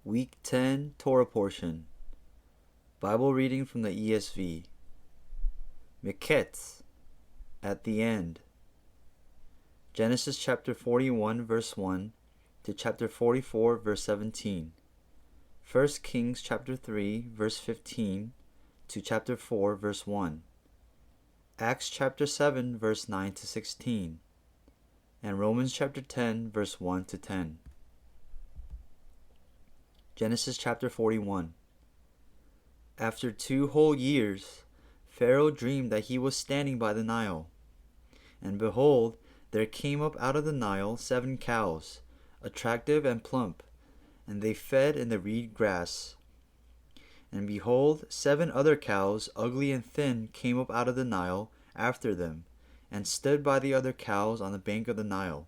Week 10 Torah Portion Bible Reading from the ESV. Miketz, at the end. Genesis chapter 41 verse 1 to chapter 44 verse 17. 1 Kings chapter 3 verse 15 to chapter 4 verse 1. Acts chapter 7 verse 9 to 16. And Romans chapter 10 verse 1 to 10. Genesis chapter 41. After 2 whole years, Pharaoh dreamed that he was standing by the Nile. And behold, there came up out of the Nile 7 cows, attractive and plump, and they fed in the reed grass. And behold, 7 other cows, ugly and thin, came up out of the Nile after them, and stood by the other cows on the bank of the Nile.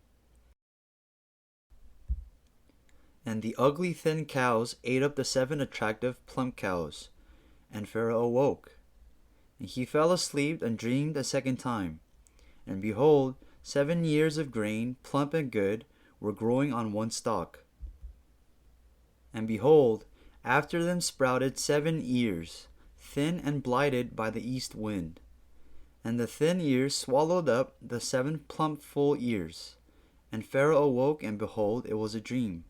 And the ugly thin cows ate up the 7 attractive plump cows. And Pharaoh awoke. And he fell asleep and dreamed a second time. And behold, 7 years of grain, plump and good, were growing on one stalk. And behold, after them sprouted 7 ears, thin and blighted by the east wind. And the thin ears swallowed up the 7 plump full ears. And Pharaoh awoke, and behold, it was a dream.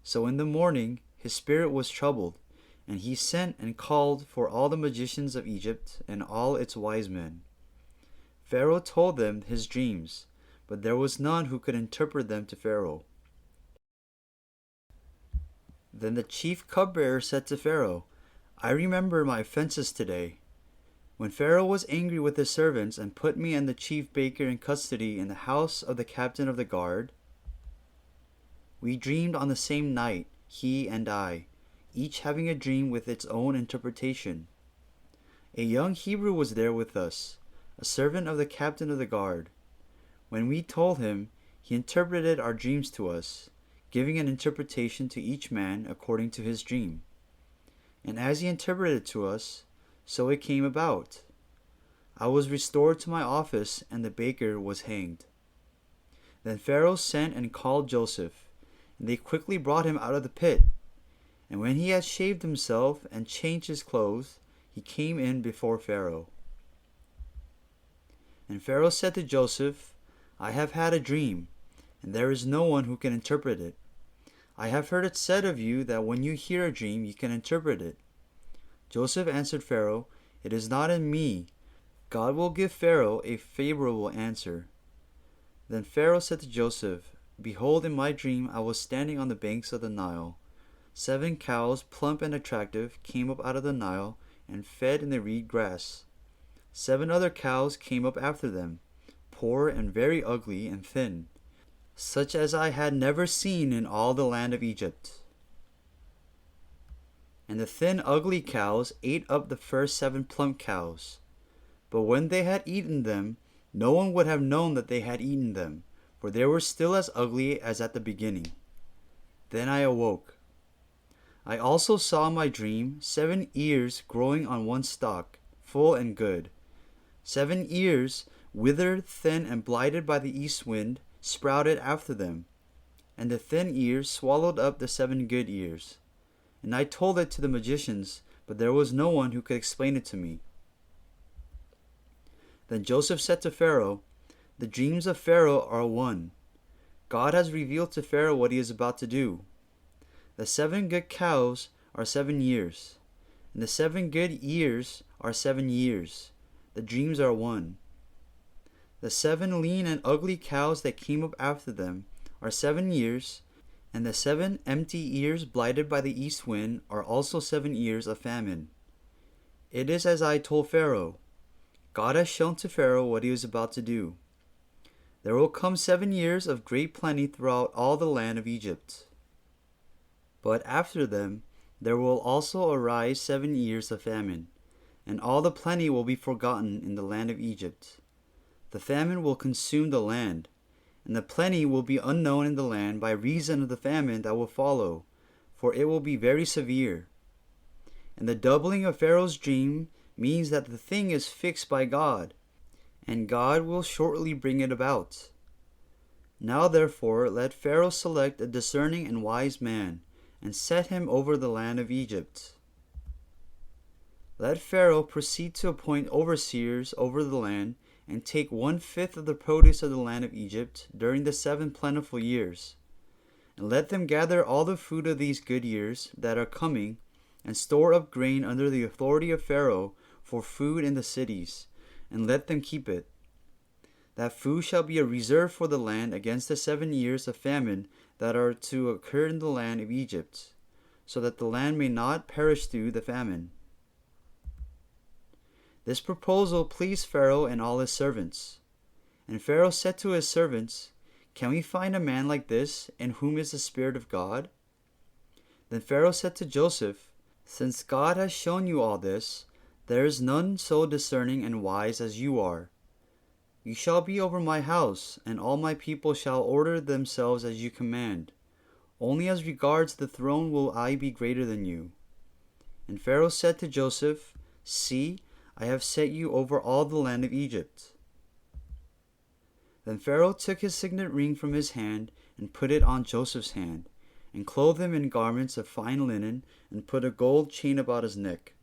So in the morning his spirit was troubled, and he sent and called for all the magicians of Egypt and all its wise men. Pharaoh told them his dreams, but there was none who could interpret them to Pharaoh. Then the chief cupbearer said to Pharaoh, I remember my offenses today. When Pharaoh was angry with his servants and put me and the chief baker in custody in the house of the captain of the guard, we dreamed on the same night, he and I, each having a dream with its own interpretation. A young Hebrew was there with us, a servant of the captain of the guard. When we told him, he interpreted our dreams to us, giving an interpretation to each man according to his dream. And as he interpreted to us, so it came about. I was restored to my office, and the baker was hanged. Then Pharaoh sent and called Joseph, and they quickly brought him out of the pit. And when he had shaved himself and changed his clothes, he came in before Pharaoh. And Pharaoh said to Joseph, I have had a dream, and there is no one who can interpret it. I have heard it said of you that when you hear a dream, you can interpret it. Joseph answered Pharaoh, It is not in me. God will give Pharaoh a favorable answer. Then Pharaoh said to Joseph, Behold, in my dream I was standing on the banks of the Nile. 7 cows, plump and attractive, came up out of the Nile and fed in the reed grass. 7 other cows came up after them, poor and very ugly and thin, such as I had never seen in all the land of Egypt. And the thin, ugly cows ate up the first 7 plump cows. But when they had eaten them, no one would have known that they had eaten them, for they were still as ugly as at the beginning. Then I awoke. I also saw in my dream 7 ears growing on one stalk, full and good. 7 ears, withered, thin, and blighted by the east wind, sprouted after them. And the thin ears swallowed up the 7 good ears. And I told it to the magicians, but there was no one who could explain it to me. Then Joseph said to Pharaoh, The dreams of Pharaoh are one. God has revealed to Pharaoh what he is about to do. The 7 good cows are 7 years, and the 7 good ears are 7 years. The dreams are one. The 7 lean and ugly cows that came up after them are 7 years, and the 7 empty ears blighted by the east wind are also 7 years of famine. It is as I told Pharaoh. God has shown to Pharaoh what he is about to do. There will come 7 years of great plenty throughout all the land of Egypt. But after them there will also arise 7 years of famine, and all the plenty will be forgotten in the land of Egypt. The famine will consume the land, and the plenty will be unknown in the land by reason of the famine that will follow, for it will be very severe. And the doubling of Pharaoh's dream means that the thing is fixed by God, and God will shortly bring it about. Now therefore let Pharaoh select a discerning and wise man, and set him over the land of Egypt. Let Pharaoh proceed to appoint overseers over the land, and take 1/5 of the produce of the land of Egypt during the 7 plentiful years. And let them gather all the food of these good years that are coming, and store up grain under the authority of Pharaoh for food in the cities, and let them keep it. That food shall be a reserve for the land against the 7 years of famine that are to occur in the land of Egypt, so that the land may not perish through the famine. This proposal pleased Pharaoh and all his servants. And Pharaoh said to his servants, "Can we find a man like this, in whom is the Spirit of God?" Then Pharaoh said to Joseph, "Since God has shown you all this, there is none so discerning and wise as you are. You shall be over my house, and all my people shall order themselves as you command. Only as regards the throne will I be greater than you." And Pharaoh said to Joseph, "See, I have set you over all the land of Egypt." Then Pharaoh took his signet ring from his hand, and put it on Joseph's hand, and clothed him in garments of fine linen, and put a gold chain about his neck.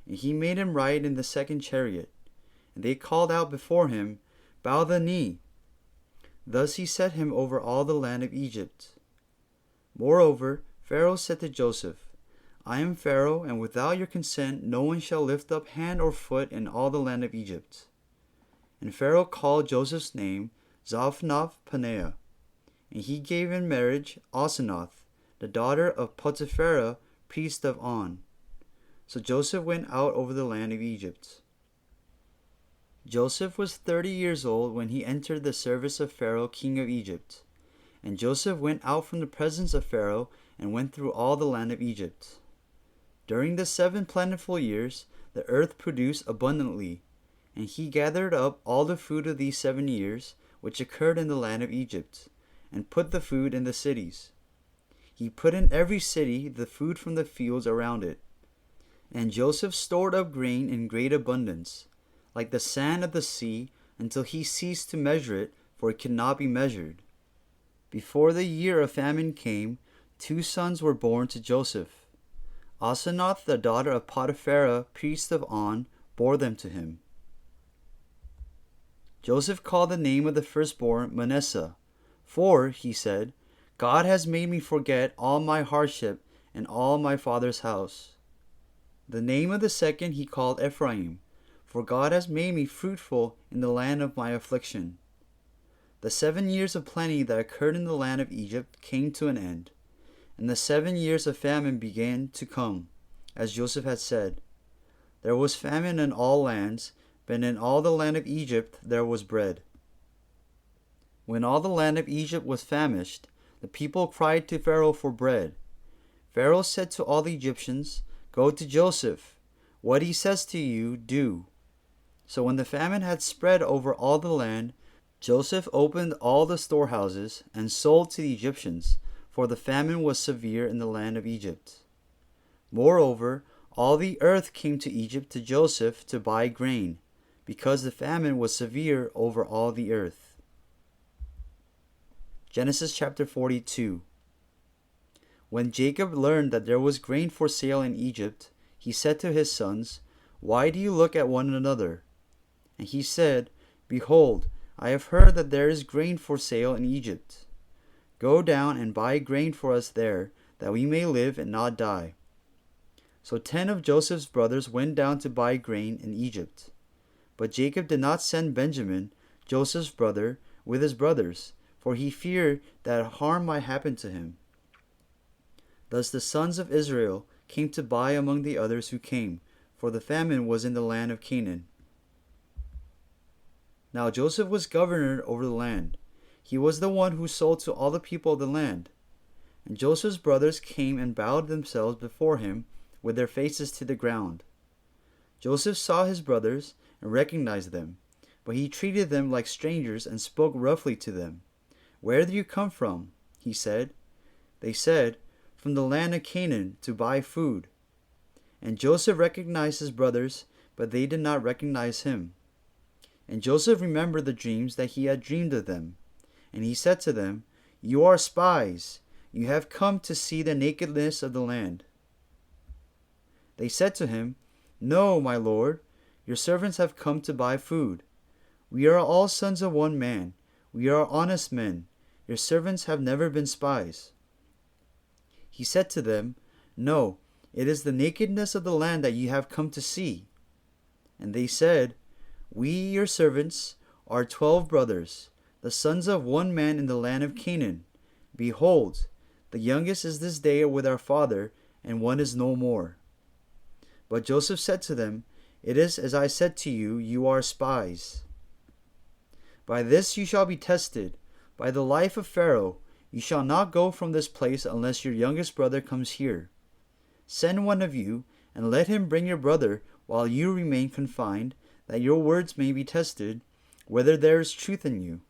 And he made him ride in the 2nd chariot. And they called out before him, "Bow the knee." Thus he set him over all the land of Egypt. Moreover, Pharaoh said to Joseph, "I am Pharaoh, and without your consent no one shall lift up hand or foot in all the land of Egypt." And Pharaoh called Joseph's name Zaphnath-Paneah, and he gave in marriage Asenath, the daughter of Potiphera, priest of On. So Joseph went out over the land of Egypt. Joseph was 30 years old when he entered the service of Pharaoh, king of Egypt. And Joseph went out from the presence of Pharaoh, and went through all the land of Egypt. During the 7 plentiful years, the earth produced abundantly, and he gathered up all the food of these 7 years, which occurred in the land of Egypt, and put the food in the cities. He put in every city the food from the fields around it. And Joseph stored up grain in great abundance, like the sand of the sea, until he ceased to measure it, for it could not be measured. Before the year of famine came, 2 sons were born to Joseph. Asenath, the daughter of Potiphera, priest of On, bore them to him. Joseph called the name of the firstborn Manasseh, for, he said, "God has made me forget all my hardship and all my father's house." The name of the second he called Ephraim, for God has made me fruitful in the land of my affliction. The 7 years of plenty that occurred in the land of Egypt came to an end, and the 7 years of famine began to come, as Joseph had said. There was famine in all lands, but in all the land of Egypt there was bread. When all the land of Egypt was famished, the people cried to Pharaoh for bread. Pharaoh said to all the Egyptians, "Go to Joseph. What he says to you, do." So when the famine had spread over all the land, Joseph opened all the storehouses and sold to the Egyptians, for the famine was severe in the land of Egypt. Moreover, all the earth came to Egypt to Joseph to buy grain, because the famine was severe over all the earth. Genesis chapter 42. When Jacob learned that there was grain for sale in Egypt, he said to his sons, "Why do you look at one another?" And he said, "Behold, I have heard that there is grain for sale in Egypt. Go down and buy grain for us there, that we may live and not die." So 10 of Joseph's brothers went down to buy grain in Egypt. But Jacob did not send Benjamin, Joseph's brother, with his brothers, for he feared that harm might happen to him. Thus the sons of Israel came to buy among the others who came, for the famine was in the land of Canaan. Now Joseph was governor over the land. He was the one who sold to all the people of the land. And Joseph's brothers came and bowed themselves before him with their faces to the ground. Joseph saw his brothers and recognized them, but he treated them like strangers and spoke roughly to them. "Where do you come from?" he said. They said, "From the land of Canaan, to buy food." And Joseph recognized his brothers, but they did not recognize him. And Joseph remembered the dreams that he had dreamed of them. And he said to them, "You are spies. you have come to see the nakedness of the land. They said to him, No, my lord, your servants have come to buy food. We are all sons of one man. We are honest men. Your servants have never been spies. He said to them, No, it is the nakedness of the land that ye have come to see. And they said, We, your servants, are 12 brothers, the sons of one man in the land of Canaan. Behold, the youngest is this day with our father, and one is no more. But Joseph said to them, It is as I said to you, you are spies. By this you shall be tested. By the life of Pharaoh, you shall not go from this place unless your youngest brother comes here. Send one of you, and let him bring your brother while you remain confined, that your words may be tested, whether there is truth in you.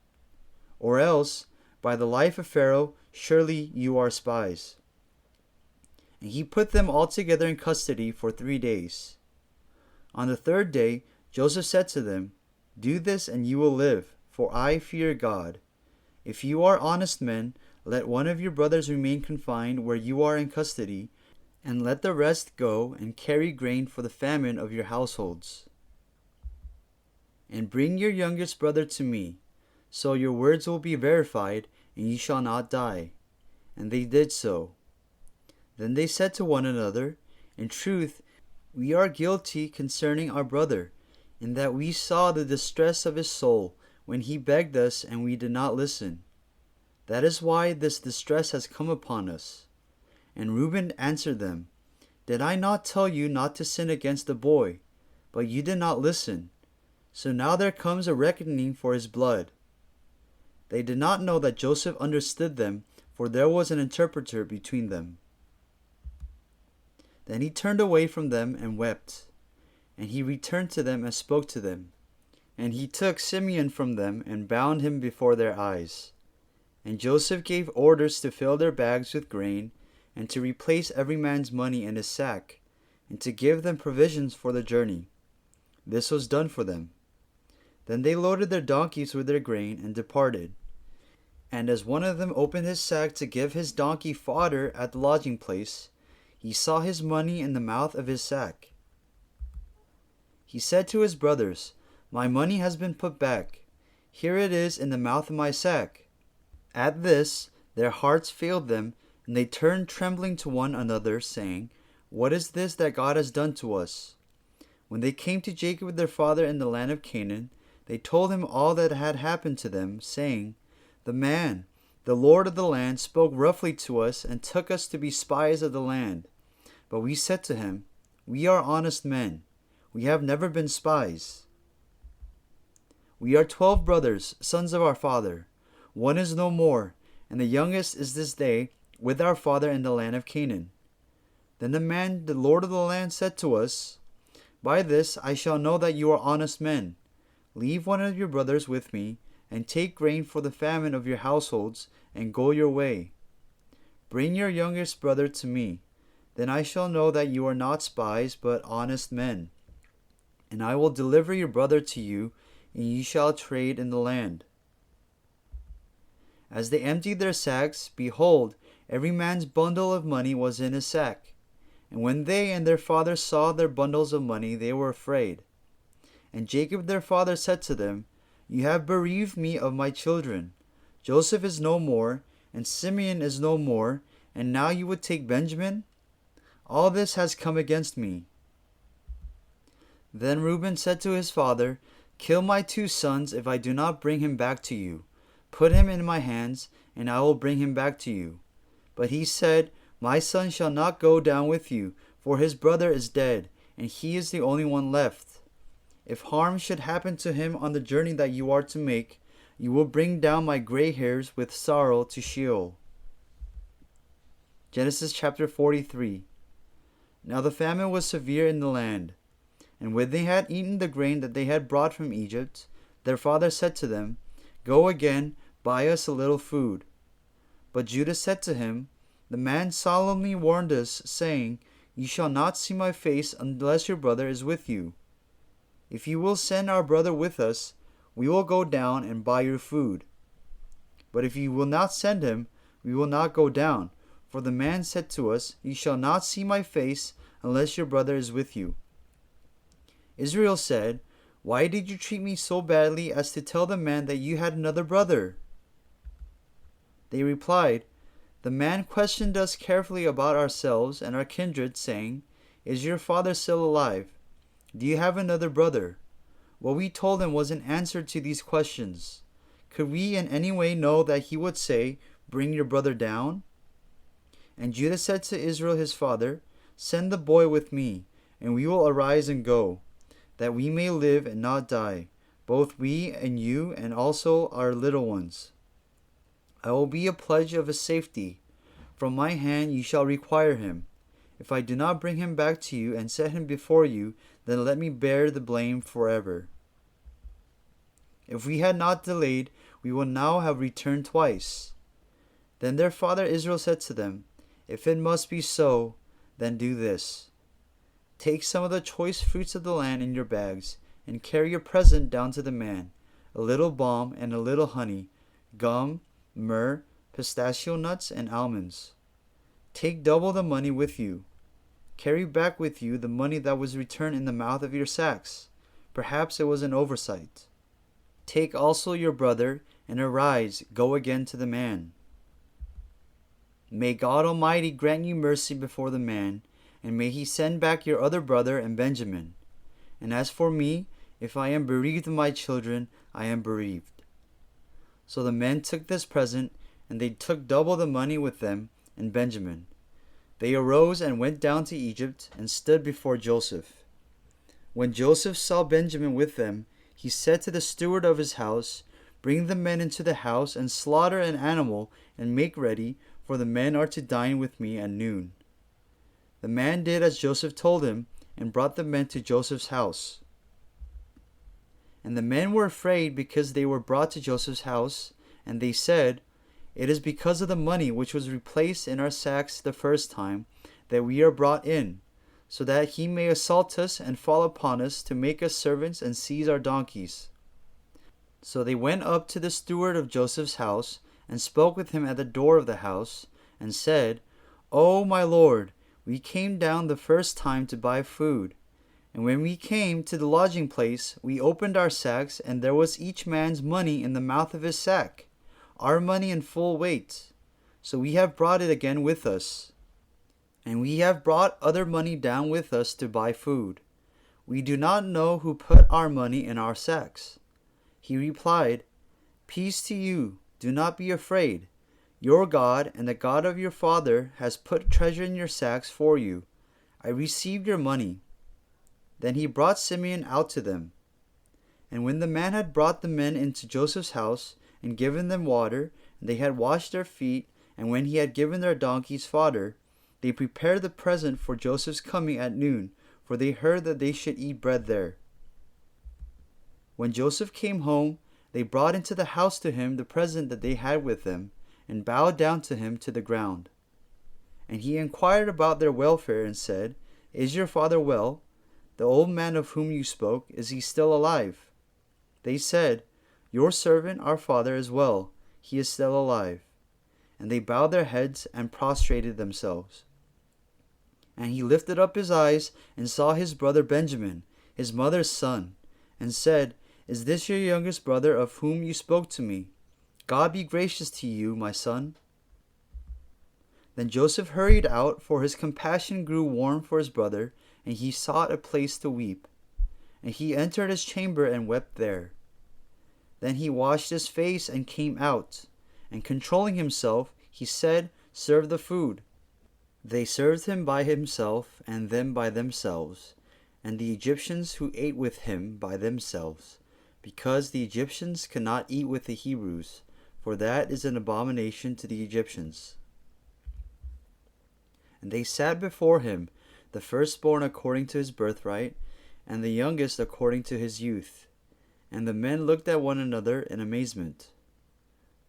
Or else, by the life of Pharaoh, surely you are spies. And he put them all together in custody for 3 days. On the 3rd day, Joseph said to them, Do this and you will live, for I fear God. If you are honest men, let one of your brothers remain confined where you are in custody, and let the rest go and carry grain for the famine of your households. And bring your youngest brother to me, so your words will be verified, and you shall not die. And they did so. Then they said to one another, In truth, we are guilty concerning our brother, in that we saw the distress of his soul when he begged us, and we did not listen. That is why this distress has come upon us. And Reuben answered them, Did I not tell you not to sin against the boy? But you did not listen. So now there comes a reckoning for his blood. They did not know that Joseph understood them, for there was an interpreter between them. Then he turned away from them and wept. And he returned to them and spoke to them. And he took Simeon from them and bound him before their eyes. And Joseph gave orders to fill their bags with grain, and to replace every man's money in his sack, and to give them provisions for the journey. This was done for them. Then they loaded their donkeys with their grain and departed. And as one of them opened his sack to give his donkey fodder at the lodging place, he saw his money in the mouth of his sack. He said to his brothers, My money has been put back. Here it is in the mouth of my sack. At this, their hearts failed them, and they turned trembling to one another, saying, What is this that God has done to us? When they came to Jacob their father in the land of Canaan, they told him all that had happened to them, saying, The man, the Lord of the land, spoke roughly to us and took us to be spies of the land. But we said to him, We are honest men. We have never been spies. We are 12 brothers, sons of our father. One is no more, and the youngest is this day with our father in the land of Canaan. Then the man, the Lord of the land, said to us, By this I shall know that you are honest men. Leave one of your brothers with me, and take grain for the famine of your households, and go your way. Bring your youngest brother to me. Then I shall know that you are not spies, but honest men. And I will deliver your brother to you, and ye shall trade in the land. As they emptied their sacks, behold, every man's bundle of money was in his sack. And when they and their father saw their bundles of money, they were afraid. And Jacob their father said to them, You have bereaved me of my children. Joseph is no more, and Simeon is no more, and now you would take Benjamin? All this has come against me. Then Reuben said to his father, Kill my 2 sons if I do not bring him back to you. Put him in my hands, and I will bring him back to you. But he said, My son shall not go down with you, for his brother is dead, and he is the only one left. If harm should happen to him on the journey that you are to make, you will bring down my gray hairs with sorrow to Sheol. Genesis chapter 43. Now the famine was severe in the land. And when they had eaten the grain that they had brought from Egypt, their father said to them, Go again, buy us a little food. But Judah said to him, The man solemnly warned us, saying, You shall not see my face unless your brother is with you. If you will send our brother with us, we will go down and buy your food. But if you will not send him, we will not go down. For the man said to us, You shall not see my face unless your brother is with you. Israel said, Why did you treat me so badly as to tell the man that you had another brother? They replied, The man questioned us carefully about ourselves and our kindred, saying, Is your father still alive? Do you have another brother? What we told him was an answer to these questions. Could we in any way know that he would say, Bring your brother down? And Judah said to Israel his father, Send the boy with me, and we will arise and go, that we may live and not die, both we and you, and also our little ones. I will be a pledge of his safety. From my hand you shall require him. If I do not bring him back to you and set him before you, then let me bear the blame forever. If we had not delayed, we would now have returned twice. Then their father Israel said to them, If it must be so, then do this. Take some of the choice fruits of the land in your bags, and carry your present down to the man, a little balm and a little honey, gum, myrrh, pistachio nuts, and almonds. Take double the money with you. Carry back with you the money that was returned in the mouth of your sacks. Perhaps it was an oversight. Take also your brother, and arise, go again to the man. May God Almighty grant you mercy before the man, and may he send back your other brother and Benjamin. And as for me, if I am bereaved of my children, I am bereaved. So the men took this present, and they took double the money with them and Benjamin. They arose and went down to Egypt, and stood before Joseph. When Joseph saw Benjamin with them, he said to the steward of his house, Bring the men into the house, and slaughter an animal, and make ready, for the men are to dine with me at noon. The man did as Joseph told him, and brought the men to Joseph's house. And the men were afraid because they were brought to Joseph's house, and they said, It is because of the money which was replaced in our sacks the first time that we are brought in, so that he may assault us and fall upon us to make us servants and seize our donkeys. So they went up to the steward of Joseph's house, and spoke with him at the door of the house, and said, O my lord, we came down the first time to buy food. And when we came to the lodging place, we opened our sacks, and there was each man's money in the mouth of his sack, our money in full weight. So we have brought it again with us. And we have brought other money down with us to buy food. We do not know who put our money in our sacks. He replied, Peace to you. Do not be afraid. Your God and the God of your father has put treasure in your sacks for you. I received your money. Then he brought Simeon out to them. And when the man had brought the men into Joseph's house, and given them water, and they had washed their feet, and when he had given their donkeys fodder, they prepared the present for Joseph's coming at noon, for they heard that they should eat bread there. When Joseph came home, they brought into the house to him the present that they had with them, and bowed down to him to the ground. And he inquired about their welfare, and said, Is your father well? The old man of whom you spoke, is he still alive? They said, Your servant, our father, is well. He is still alive. And they bowed their heads and prostrated themselves. And he lifted up his eyes, and saw his brother Benjamin, his mother's son, and said, Is this your youngest brother of whom you spoke to me? God be gracious to you, my son. Then Joseph hurried out, for his compassion grew warm for his brother, and he sought a place to weep. And he entered his chamber and wept there. Then he washed his face and came out, and controlling himself, he said, Serve the food. They served him by himself, and them by themselves, and the Egyptians who ate with him by themselves, because the Egyptians could not eat with the Hebrews, for that is an abomination to the Egyptians. And they sat before him, the firstborn according to his birthright, and the youngest according to his youth. And the men looked at one another in amazement.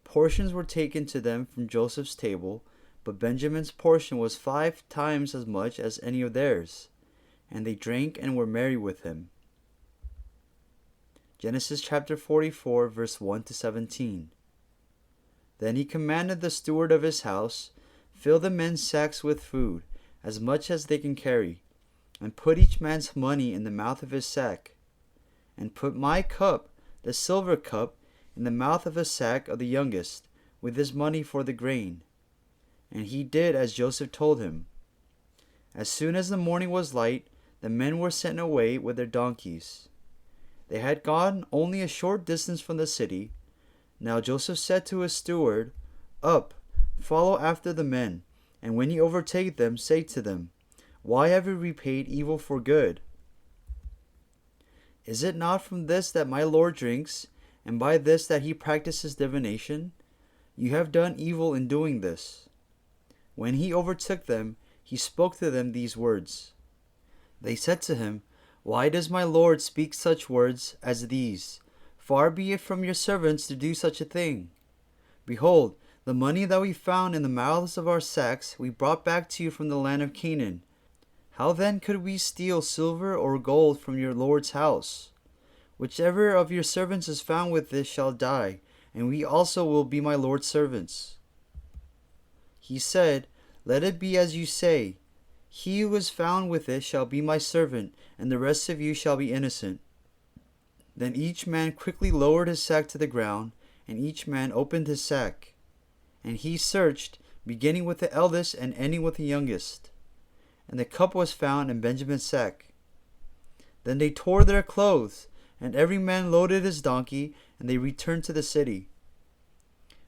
Portions were taken to them from Joseph's table, but Benjamin's portion was 5 times as much as any of theirs. And they drank and were merry with him. Genesis chapter 44, verse 1 to 17. Then he commanded the steward of his house, "Fill the men's sacks with food, as much as they can carry, and put each man's money in the mouth of his sack. And put my cup, the silver cup, in the mouth of the sack of the youngest, with his money for the grain." And he did as Joseph told him. As soon as the morning was light, the men were sent away with their donkeys. They had gone only a short distance from the city. Now Joseph said to his steward, "Up, follow after the men, and when you overtake them, say to them, 'Why have you repaid evil for good? Is it not from this that my Lord drinks, and by this that he practices divination? You have done evil in doing this.'" When he overtook them, he spoke to them these words. They said to him, "Why does my Lord speak such words as these? Far be it from your servants to do such a thing. Behold, the money that we found in the mouths of our sacks we brought back to you from the land of Canaan. How then could we steal silver or gold from your Lord's house? Whichever of your servants is found with this shall die, and we also will be my Lord's servants." He said, "Let it be as you say. He who is found with it shall be my servant, and the rest of you shall be innocent." Then each man quickly lowered his sack to the ground, and each man opened his sack. And he searched, beginning with the eldest and ending with the youngest. And the cup was found in Benjamin's sack. Then they tore their clothes, and every man loaded his donkey, and they returned to the city.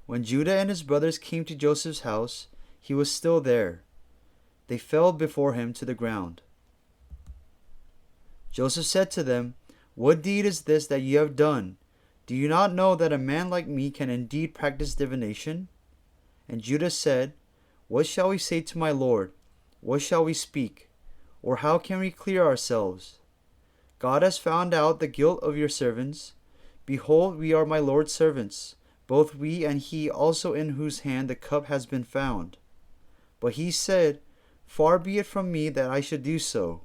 When Judah and his brothers came to Joseph's house, he was still there. They fell before him to the ground. Joseph said to them, "What deed is this that you have done? Do you not know that a man like me can indeed practice divination?" And Judah said, "What shall we say to my Lord? What shall we speak? Or how can we clear ourselves? God has found out the guilt of your servants. Behold, we are my Lord's servants, both we and he also in whose hand the cup has been found." But he said, "Far be it from me that I should do so.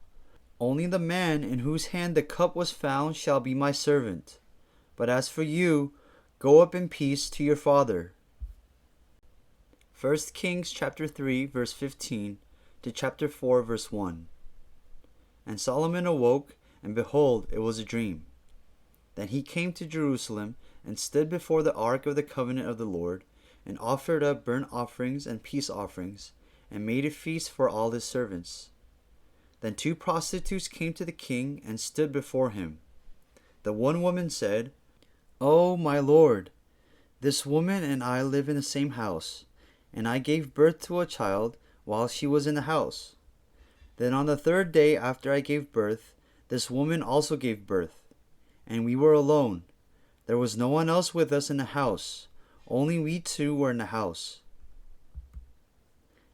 Only the man in whose hand the cup was found shall be my servant. But as for you, go up in peace to your father." 1 Kings chapter 3 verse 15 to chapter 4 verse 1. And Solomon awoke, and behold, it was a dream. Then he came to Jerusalem, and stood before the ark of the covenant of the Lord, and offered up burnt offerings and peace offerings, and made a feast for all his servants. Then 2 prostitutes came to the king and stood before him. The one woman said, "Oh, my lord, this woman and I live in the same house, and I gave birth to a child while she was in the house. Then on the 3rd day after I gave birth, this woman also gave birth, and we were alone. There was no one else with us in the house, only we 2 were in the house.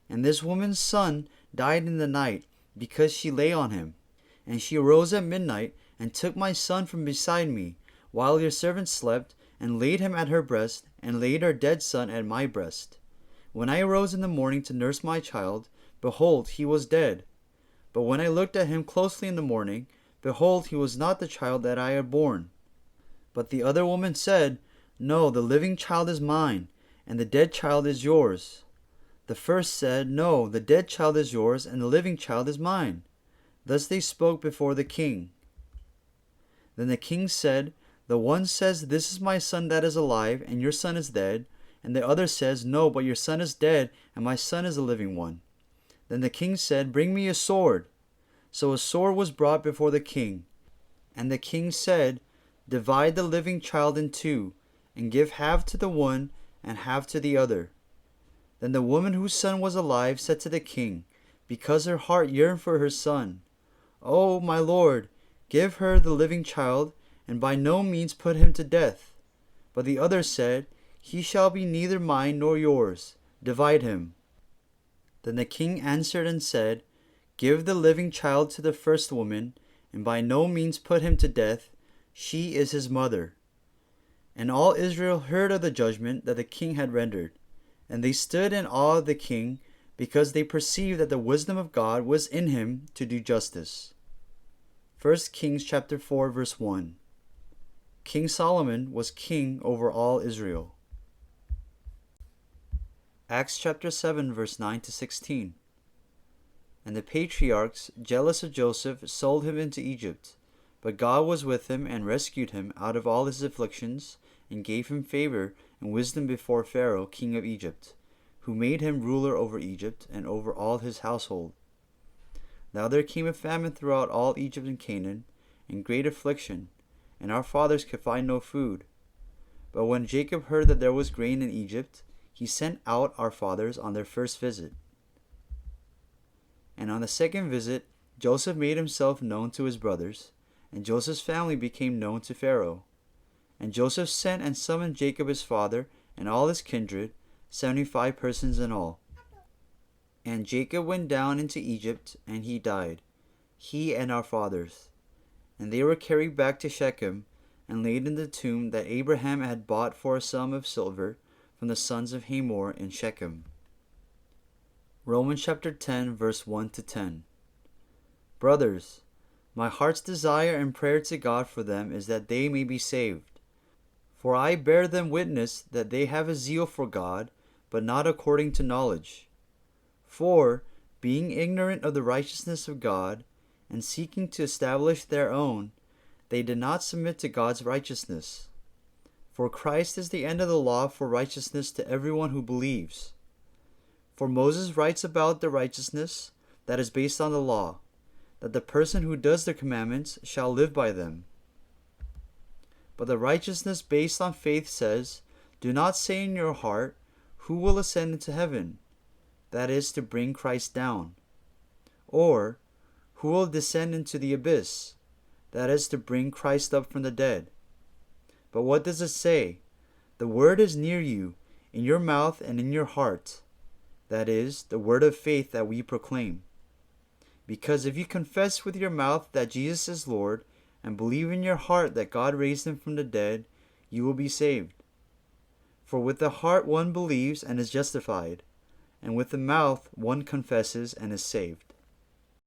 And this woman's son died in the night, because she lay on him. And she arose at midnight, and took my son from beside me, while your servant slept, and laid him at her breast, and laid her dead son at my breast. When I arose in the morning to nurse my child, behold, he was dead. But when I looked at him closely in the morning, behold, he was not the child that I had borne." But the other woman said, "No, the living child is mine, and the dead child is yours." The first said, "No, the dead child is yours, and the living child is mine." Thus they spoke before the king. Then the king said, "The one says, 'This is my son that is alive, and your son is dead.' And the other says, 'No, but your son is dead, and my son is a living one.'" Then the king said, "Bring me a sword." So a sword was brought before the king. And the king said, "Divide the living child in 2, and give half to the one and half to the other." Then the woman whose son was alive said to the king, because her heart yearned for her son, "Oh, my lord, give her the living child, and by no means put him to death." But the other said, "He shall be neither mine nor yours. Divide him." Then the king answered and said, "Give the living child to the first woman, and by no means put him to death. She is his mother." And all Israel heard of the judgment that the king had rendered. And they stood in awe of the king, because they perceived that the wisdom of God was in him to do justice. 1 Kings chapter 4 verse 1. King Solomon was king over all Israel. Acts chapter 7 verse 9 to 16. And the patriarchs, jealous of Joseph, sold him into Egypt. But God was with him and rescued him out of all his afflictions, and gave him favor and wisdom before Pharaoh, king of Egypt, who made him ruler over Egypt and over all his household. Now there came a famine throughout all Egypt and Canaan, and great affliction, and our fathers could find no food. But when Jacob heard that there was grain in Egypt, he sent out our fathers on their first visit. And on the second visit, Joseph made himself known to his brothers, and Joseph's family became known to Pharaoh. And Joseph sent and summoned Jacob his father and all his kindred, 75 persons in all. And Jacob went down into Egypt, and he died, he and our fathers. And they were carried back to Shechem, and laid in the tomb that Abraham had bought for a sum of silver from the sons of Hamor in Shechem. Romans chapter 10 verse 1 to 10. Brothers, my heart's desire and prayer to God for them is that they may be saved. For I bear them witness that they have a zeal for God, but not according to knowledge. For, being ignorant of the righteousness of God, and seeking to establish their own, they did not submit to God's righteousness. For Christ is the end of the law for righteousness to everyone who believes. For Moses writes about the righteousness that is based on the law, that the person who does the commandments shall live by them. But the righteousness based on faith says, do not say in your heart, who will ascend into heaven? That is, to bring Christ down. Or, who will descend into the abyss? That is, to bring Christ up from the dead. But what does it say? The word is near you, in your mouth and in your heart. That is, the word of faith that we proclaim. Because if you confess with your mouth that Jesus is Lord, and believe in your heart that God raised him from the dead, you will be saved. For with the heart one believes and is justified, and with the mouth one confesses and is saved.